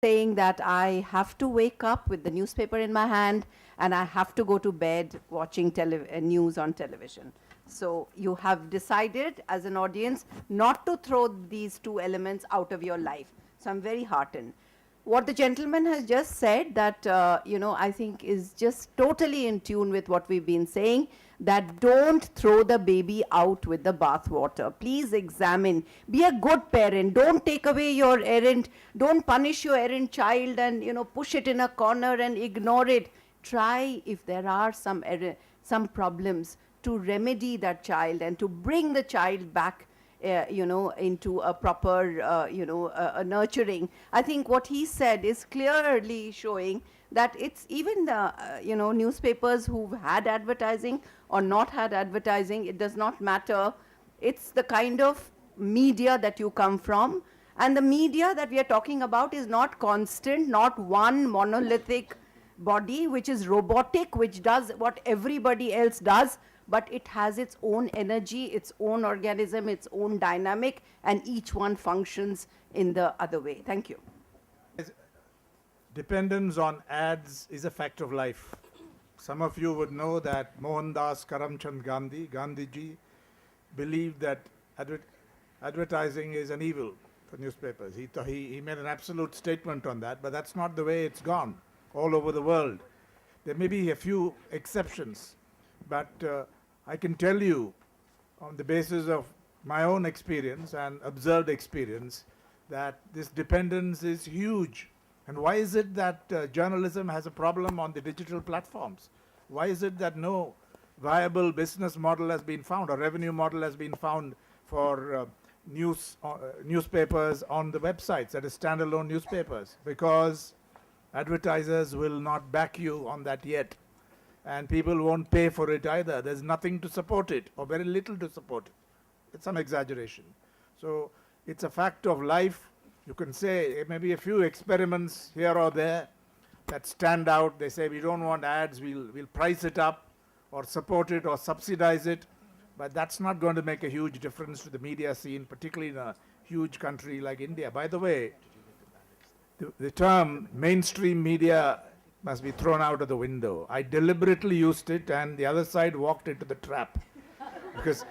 saying that I have to wake up with the newspaper in my hand and I have to go to bed watching news on television. So you have decided as an audience not to throw these two elements out of your life. So I'm very heartened. What the gentleman has just said that, I think is just totally in tune with what we've been saying, that don't throw the baby out with the bathwater. Please examine. Be a good parent. Don't take away your errant. Don't punish your errant child and, push it in a corner and ignore it. Try, if there are some problems, to remedy that child and to bring the child back into a proper, a nurturing. I think what he said is clearly showing that it's even the, newspapers who've had advertising or not had advertising, it does not matter. It's the kind of media that you come from. And the media that we are talking about is not constant, not one monolithic body which is robotic, which does what everybody else does, but it has its own energy, its own organism, its own dynamic, and each one functions in the other way. Thank you. Dependence on ads is a fact of life. Some of you would know that Mohandas Karamchand Gandhi, Gandhiji, believed that advertising is an evil for newspapers. He made an absolute statement on that, but that's not the way it's gone all over the world. There may be a few exceptions, but I can tell you on the basis of my own experience and observed experience that this dependence is huge. And why is it that journalism has a problem on the digital platforms? Why is it that no viable business model has been found or revenue model has been found for newspapers on the websites, that is standalone newspapers? Because advertisers will not back you on that yet. And people won't pay for it either. There's nothing to support it, or very little to support it. It's some exaggeration. So it's a fact of life. You can say maybe a few experiments here or there that stand out. They say we don't want ads, we'll price it up or support it or subsidize it. But that's not going to make a huge difference to the media scene, particularly in a huge country like India. By the way, the term mainstream media must be thrown out of the window. I deliberately used it and the other side walked into the trap. Because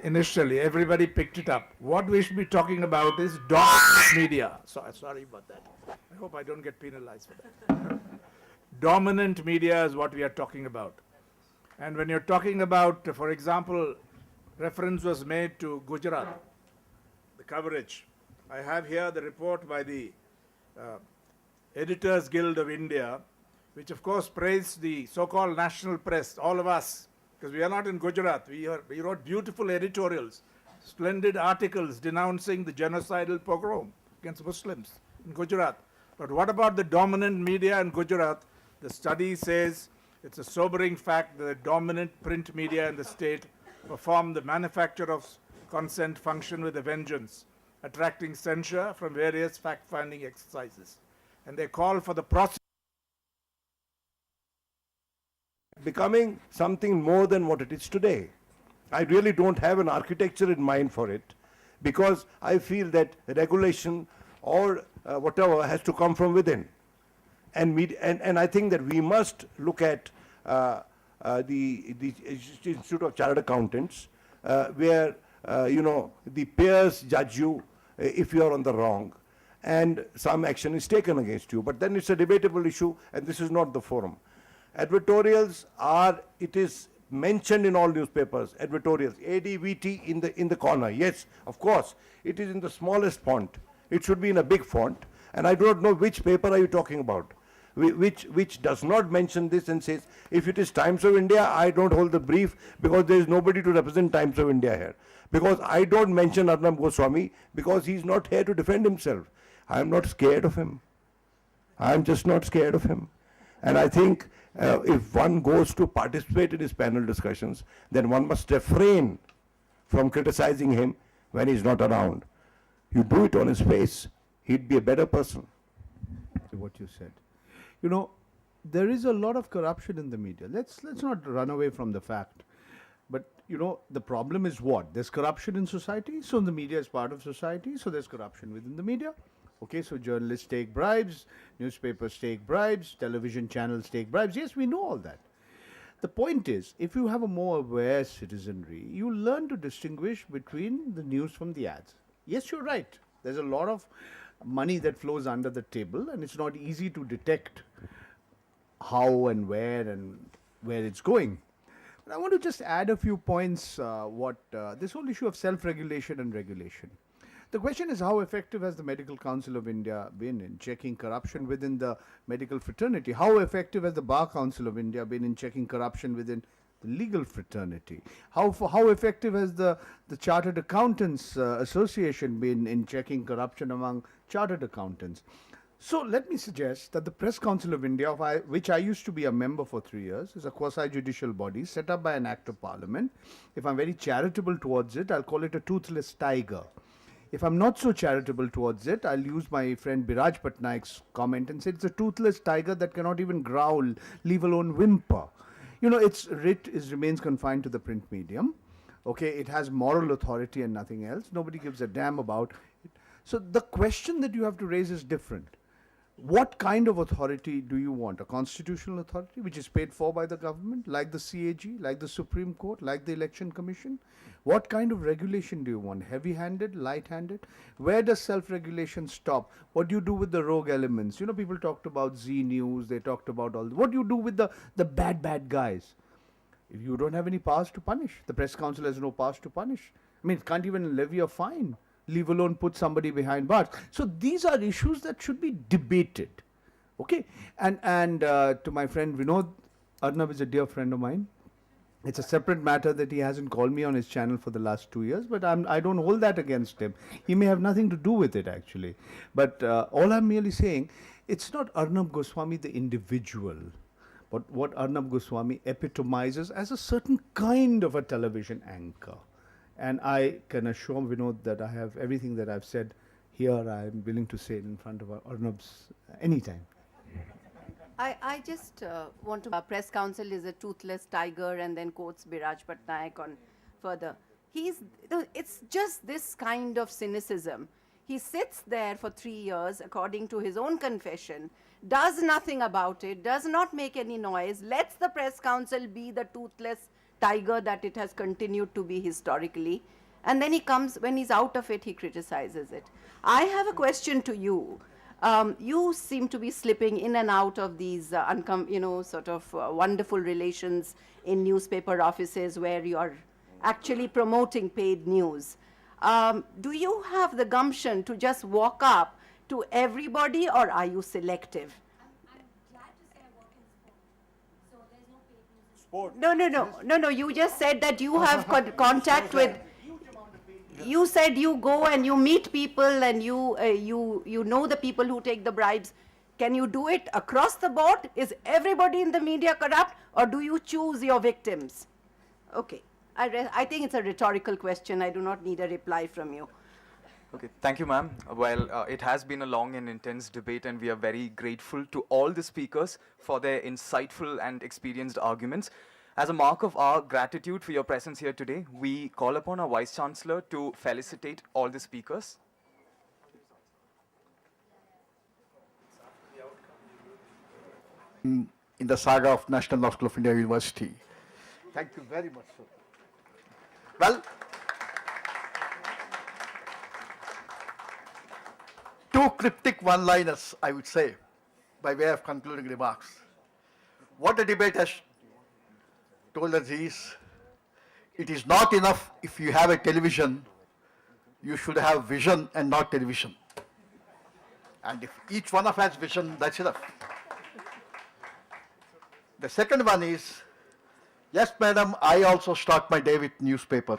initially everybody picked it up. What we should be talking about is dominant media. Sorry about that. I hope I don't get penalized for that. Dominant media is what we are talking about. And when you're talking about, for example, reference was made to Gujarat, the coverage. I have here the report by the Editors Guild of India, which of course praised the so-called national press, all of us, because we are not in Gujarat. We wrote beautiful editorials, splendid articles denouncing the genocidal pogrom against Muslims in Gujarat. But what about the dominant media in Gujarat? The study says it's a sobering fact that the dominant print media in the state perform the manufacture of consent function with a vengeance, attracting censure from various fact-finding exercises. And they call for the process becoming something more than what it is today. I really don't have an architecture in mind for it, because I feel that regulation or whatever has to come from within. And I think that we must look at the Institute of Chartered Accountants, where the peers judge you if you are on the wrong, and some action is taken against you. But then it's a debatable issue, and this is not the forum. Editorials are, it is mentioned in all newspapers, editorials, ADVT in the corner. Yes, of course, it is in the smallest font. It should be in a big font. And I do not know which paper are you talking about, which does not mention this and says, if it is Times of India, I don't hold the brief because there is nobody to represent Times of India here. Because I don't mention Arnab Goswami because he's not here to defend himself. I am not scared of him. I am just not scared of him. And I think if one goes to participate in his panel discussions, then one must refrain from criticizing him when he's not around. You do it on his face, he'd be a better person. To what you said. You know, there is a lot of corruption in the media. Let's not run away from the fact. But, you know, the problem is what? There's corruption in society, so the media is part of society, so there's corruption within the media. Okay, so journalists take bribes, newspapers take bribes, television channels take bribes. Yes, we know all that. The point is, if you have a more aware citizenry, you learn to distinguish between the news from the ads. Yes, you're right. There's a lot of money that flows under the table, and it's not easy to detect how and where it's going. But I want to just add a few points. This whole issue of self-regulation and regulation. The question is, how effective has the Medical Council of India been in checking corruption within the medical fraternity? How effective has the Bar Council of India been in checking corruption within the legal fraternity? How effective has the Chartered Accountants Association been in checking corruption among chartered accountants? So let me suggest that the Press Council of India, which I used to be a member for 3 years, is a quasi-judicial body set up by an Act of Parliament. If I'm very charitable towards it, I'll call it a toothless tiger. If I'm not so charitable towards it, I'll use my friend Biraj Patnaik's comment and say it's a toothless tiger that cannot even growl, leave alone whimper. You know, its writ remains confined to the print medium. Okay, it has moral authority and nothing else. Nobody gives a damn about it. So the question that you have to raise is different. What kind of authority do you want? A constitutional authority which is paid for by the government, like the CAG, like the Supreme Court, like the Election Commission? What kind of regulation do you want? Heavy-handed, light-handed? Where does self-regulation stop? What do you do with the rogue elements? You know, people talked about Z News, they talked about all. What do you do with the bad guys? If you don't have any powers to punish, the Press Council has no powers to punish. I mean, it can't even levy a fine, leave alone put somebody behind bars. So these are issues that should be debated. Okay? And to my friend Vinod, Arnab is a dear friend of mine. It's a separate matter that he hasn't called me on his channel for the last 2 years, but I don't hold that against him. He may have nothing to do with it, actually. But all I'm merely saying, it's not Arnab Goswami the individual, but what Arnab Goswami epitomizes as a certain kind of a television anchor. And I can assure Vinod that I have everything that I've said here, I'm willing to say it in front of Arnab's anytime. I just want to. Press Council is a toothless tiger, and then quotes Biraj Patnaik on further. It's just this kind of cynicism. He sits there for 3 years, according to his own confession, does nothing about it, does not make any noise, lets the Press Council be the toothless tiger that it has continued to be historically. And then he comes, when he's out of it, he criticizes it. I have a question to you. You seem to be slipping in and out of these, wonderful relations in newspaper offices where you are actually promoting paid news. Do you have the gumption to just walk up to everybody, or are you selective? I'm glad to say I work in sport, so there's no paid news in sport. No. You just said that you have contact with. You said you go and you meet people and you know the people who take the bribes. Can you do it across the board? Is everybody in the media corrupt, or do you choose your victims? Okay, I think it's a rhetorical question. I do not need a reply from you. Okay, thank you, ma'am. Well, it has been a long and intense debate, and we are very grateful to all the speakers for their insightful and experienced arguments. As a mark of our gratitude for your presence here today, we call upon our Vice Chancellor to felicitate all the speakers. In the saga of National Law School of India University. Thank you very much, sir. Well, two cryptic one-liners, I would say, by way of concluding remarks. What the debate has told us is, it is not enough if you have a television, you should have vision and not television. And if each one of us has vision, that's enough. The second one is, yes, madam, I also start my day with newspaper.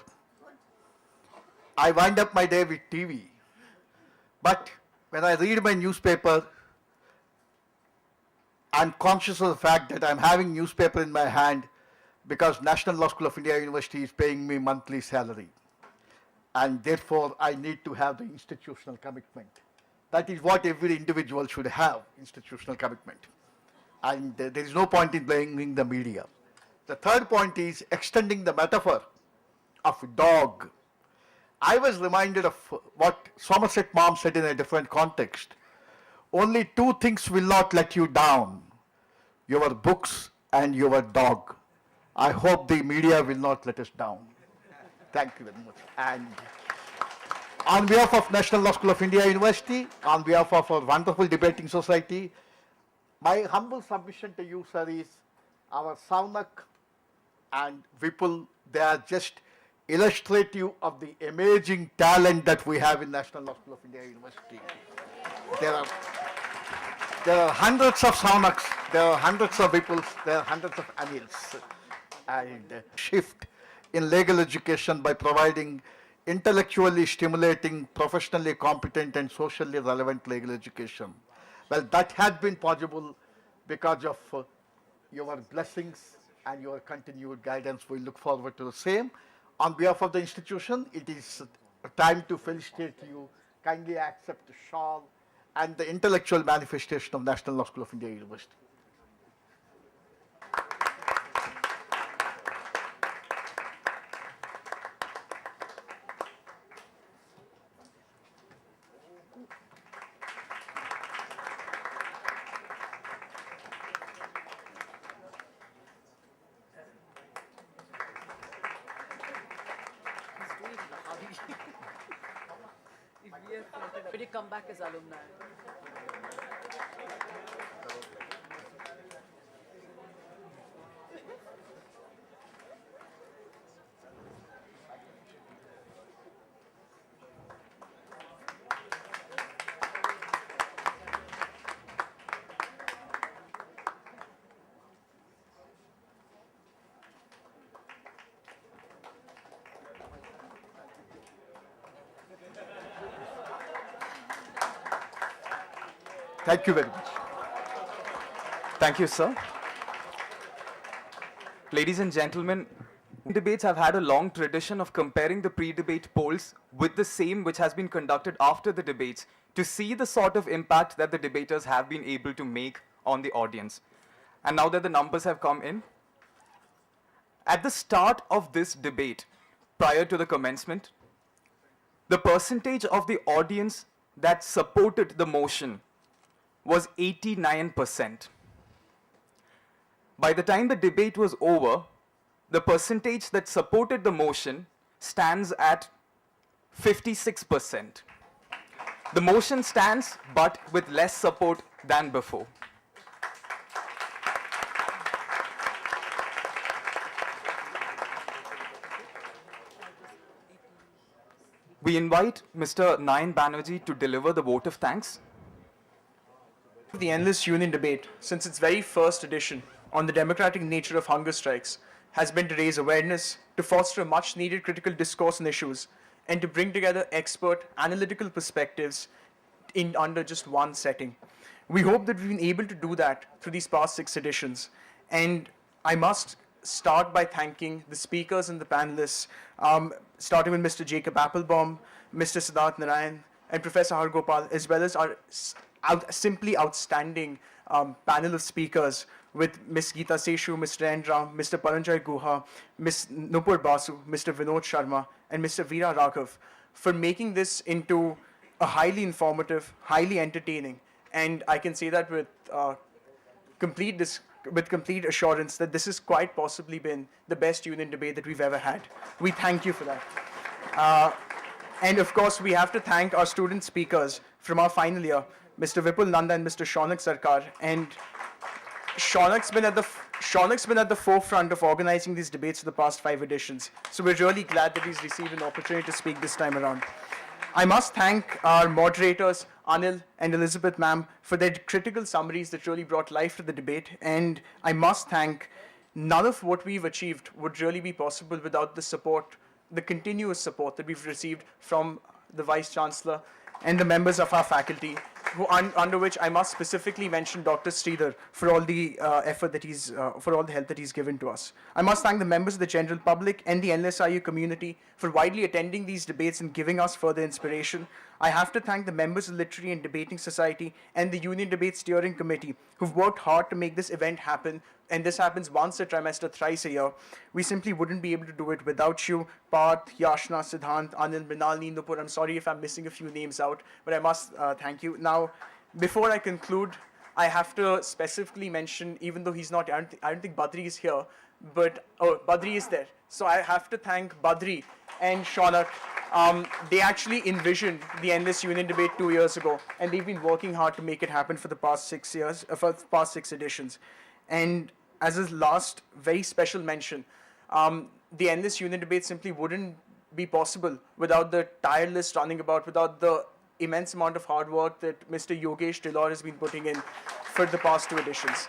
I wind up my day with TV. But when I read my newspaper, I'm conscious of the fact that I'm having newspaper in my hand because National Law School of India University is paying me monthly salary. And therefore, I need to have the institutional commitment. That is what every individual should have, institutional commitment. And there is no point in blaming the media. The third point is extending the metaphor of a dog. I was reminded of what Somerset Maugham said in a different context. Only two things will not let you down, your books and your dog. I hope the media will not let us down. Thank you very much. And on behalf of National Law School of India University, on behalf of our wonderful debating society, my humble submission to you, sir, is our Saunak and Vipul, they are just illustrative of the amazing talent that we have in National Law School of India University. There are hundreds of Saunaks, there are hundreds of Vipuls, there are hundreds of Anils. And shift in legal education by providing intellectually stimulating, professionally competent and socially relevant legal education. Well, that has been possible because of your blessings and your continued guidance. We look forward to the same. On behalf of the institution, it is time to felicitate you. Kindly accept the shawl and the intellectual manifestation of National Law School of India University. Will you come back as alumni? Thank you very much. Thank you, sir. Ladies and gentlemen, debates have had a long tradition of comparing the pre-debate polls with the same which has been conducted after the debates to see the sort of impact that the debaters have been able to make on the audience. And now that the numbers have come in, at the start of this debate, prior to the commencement, the percentage of the audience that supported the motion was 89%. By the time the debate was over, the percentage that supported the motion stands at 56%. The motion stands, but with less support than before. We invite Mr. Nayan Banerjee to deliver the vote of thanks. The Endless Union debate, since its very first edition on the democratic nature of hunger strikes, has been to raise awareness, to foster a much needed critical discourse on issues, and to bring together expert, analytical perspectives under just one setting. We hope that we've been able to do that through these past 6 editions. And I must start by thanking the speakers and the panelists, starting with Mr. Jacob Applebaum, Mr. Siddharth Narayan, and Professor Hargopal, as well as our simply outstanding panel of speakers with Ms. Geeta Seshu, Mr. N. Ram, Mr. Paranjay Guha, Ms. Nupur Basu, Mr. Vinod Sharma, and Mr. Veera Raghav for making this into a highly informative, highly entertaining, and I can say that with complete assurance that this has quite possibly been the best union debate that we've ever had. We thank you for that. And of course, we have to thank our student speakers from our final year, Mr. Vipul Nanda and Mr. Shaunak Sarkar. And Shaunak's been at the forefront of organizing these debates for the past 5 editions. So we're really glad that he's received an opportunity to speak this time around. I must thank our moderators, Anil and Elizabeth ma'am, for their critical summaries that really brought life to the debate. And I must thank none of what we've achieved would really be possible without the support, the continuous support that we've received from the Vice Chancellor and the members of our faculty, under which I must specifically mention Dr. Sridhar for all the effort that for all the help that he's given to us. I must thank the members of the general public and the NLSIU community for widely attending these debates and giving us further inspiration. I have to thank the members of the Literary and Debating Society and the Union Debate Steering Committee who've worked hard to make this event happen. And this happens once a trimester, thrice a year. We simply wouldn't be able to do it without you. Parth, Yashna, Siddhant, Anil, Mrinalini, Nupur. I'm sorry if I'm missing a few names out, but I must thank you. Now, before I conclude, I have to specifically mention, even though he's not, I don't think Badri is here, but, oh, Badri is there. So I have to thank Badri and Shaunak. They actually envisioned the Endless Union Debate 2 years ago, and they've been working hard to make it happen for the past 6 years, for the past 6 editions. And as a last very special mention, the Endless Union Debate simply wouldn't be possible without the tireless running about, without the immense amount of hard work that Mr. Yogesh Tilor has been putting in for the past 2 editions.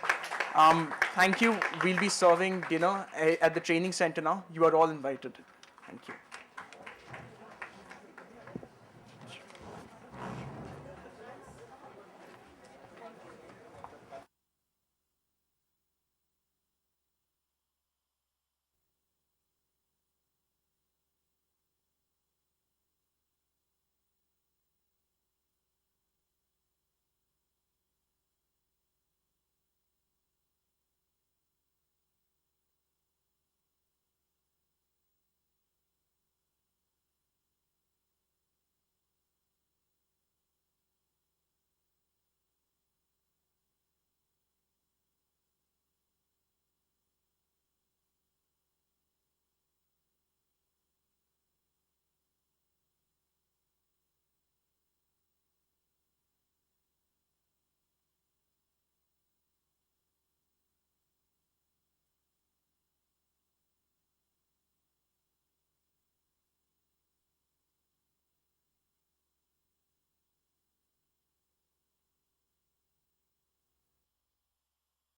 Thank you. We'll be serving dinner at the training center now. You are all invited. Thank you.